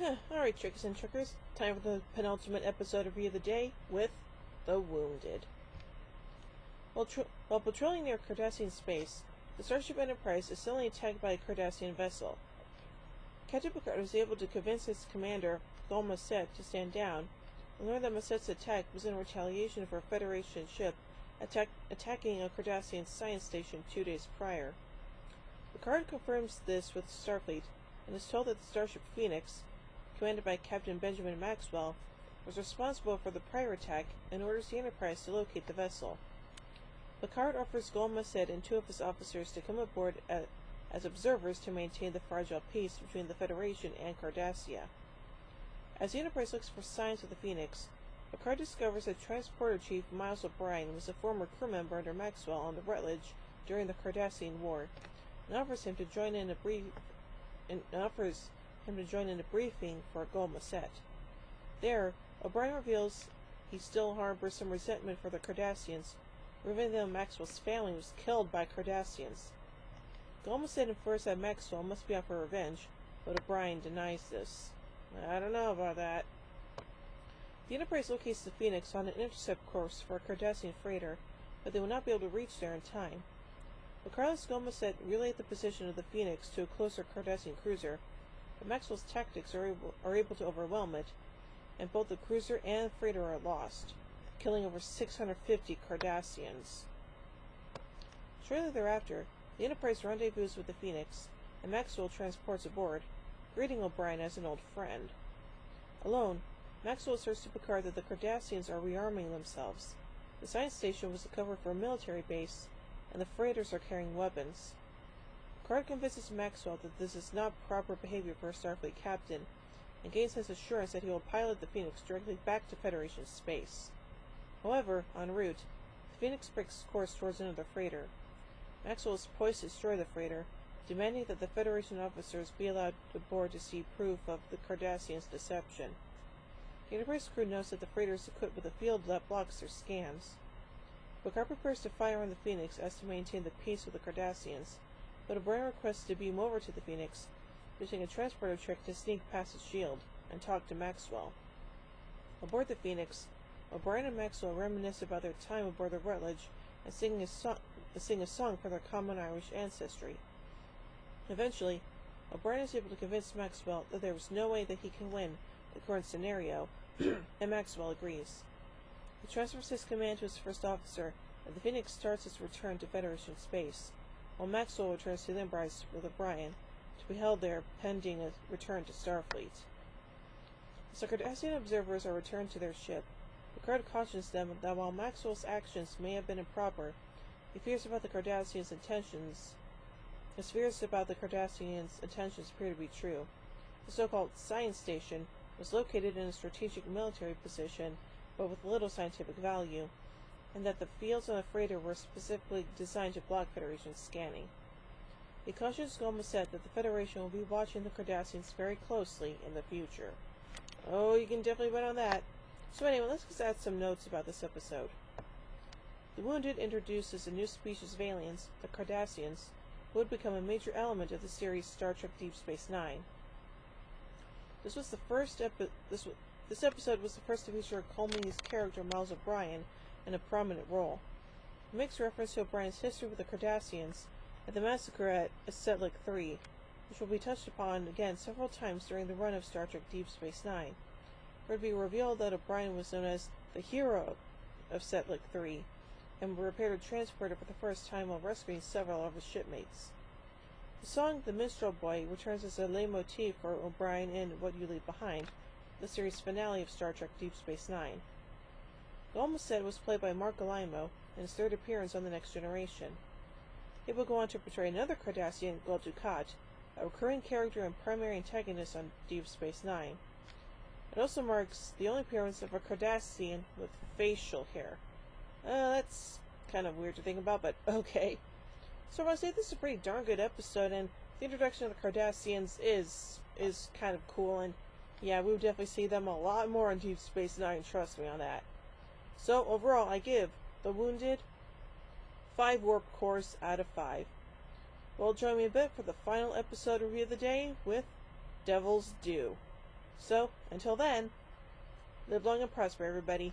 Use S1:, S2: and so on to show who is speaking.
S1: Alright, trickers and trickers. Time for the penultimate episode of Review of the Day with The Wounded. While patrolling near Cardassian space, the Starship Enterprise is suddenly attacked by a Cardassian vessel. Captain Picard was able to convince his commander, Gul Macet, to stand down, and learned that Macet's attack was in retaliation for a Federation ship attacking a Cardassian science station 2 days prior. Picard confirms this with Starfleet, and is told that the Starship Phoenix, commanded by Captain Benjamin Maxwell, was responsible for the prior attack and orders the Enterprise to locate the vessel. Picard offers Gul Macet and 2 of his officers to come aboard as observers to maintain the fragile peace between the Federation and Cardassia. As the Enterprise looks for signs of the Phoenix, Picard discovers that Transporter Chief Miles O'Brien was a former crew member under Maxwell on the Rutledge during the Cardassian War, and offers him to join in a briefing for Gul Macet. There, O'Brien reveals he still harbors some resentment for the Cardassians, revealing that Maxwell's family was killed by Cardassians. Gul Macet infers that Maxwell must be out for revenge, but O'Brien denies this. I don't know about that. The Enterprise locates the Phoenix on an intercept course for a Cardassian freighter, but they will not be able to reach there in time. Picard lets Gul Macet relay the position of the Phoenix to a closer Cardassian cruiser, but Maxwell's tactics are able to overwhelm it, and both the cruiser and the freighter are lost, killing over 650 Cardassians. Shortly thereafter, the Enterprise rendezvous with the Phoenix, and Maxwell transports aboard, greeting O'Brien as an old friend. Alone, Maxwell asserts to Picard that the Cardassians are rearming themselves. The science station was a cover for a military base, and the freighters are carrying weapons. Picard convinces Maxwell that this is not proper behavior for a Starfleet captain, and gains his assurance that he will pilot the Phoenix directly back to Federation space. However, en route, the Phoenix breaks course towards another freighter. Maxwell is poised to destroy the freighter, demanding that the Federation officers be allowed aboard to see proof of the Cardassians' deception. The Enterprise crew knows that the freighter is equipped with a field that blocks their scans. Picard prepares to fire on the Phoenix as to maintain the peace with the Cardassians, but O'Brien requests to beam over to the Phoenix, using a transporter trick to sneak past its shield and talk to Maxwell. Aboard the Phoenix, O'Brien and Maxwell reminisce about their time aboard the Rutledge and sing a song for their common Irish ancestry. Eventually, O'Brien is able to convince Maxwell that there is no way that he can win the current scenario, and Maxwell agrees. He transfers his command to his first officer, and the Phoenix starts its return to Federation space, while Maxwell returns to the Enterprise with O'Brien, to be held there pending a return to Starfleet. As the Cardassian observers are returned to their ship, Picard cautions them that while Maxwell's actions may have been improper, his fears about the Cardassians' intentions appear to be true. The so-called science station was located in a strategic military position, but with little scientific value, and that the fields on the freighter were specifically designed to block Federation scanning. He cautions Gul Macet that the Federation will be watching the Cardassians very closely in the future. Oh, you can definitely bet on that. So anyway, let's just add some notes about this episode. The Wounded introduces a new species of aliens, the Cardassians, who would become a major element of the series Star Trek Deep Space Nine. This episode was the first to feature Colmeany's character Miles O'Brien in a prominent role. It makes reference to O'Brien's history with the Cardassians and the massacre at Setlik III, which will be touched upon again several times during the run of Star Trek Deep Space Nine, where it will be revealed that O'Brien was known as the hero of Setlik III, and repaired a transporter for the first time while rescuing several of his shipmates. The song The Minstrel Boy returns as a leitmotif for O'Brien in What You Leave Behind, the series finale of Star Trek Deep Space Nine. Gul Macet was played by Mark Alaimo in his third appearance on The Next Generation. He will go on to portray another Cardassian, Gul Dukat, a recurring character and primary antagonist on Deep Space Nine. It also marks the only appearance of a Cardassian with facial hair. That's kind of weird to think about, but okay. So I want to say this is a pretty darn good episode, and the introduction of the Cardassians is kind of cool, and yeah, we would definitely see them a lot more on Deep Space Nine, trust me on that. So overall, I give The Wounded 5 warp cores out of 5. Well, join me a bit for the final episode review of the day with Devil's Due. So, until then, live long and prosper, everybody.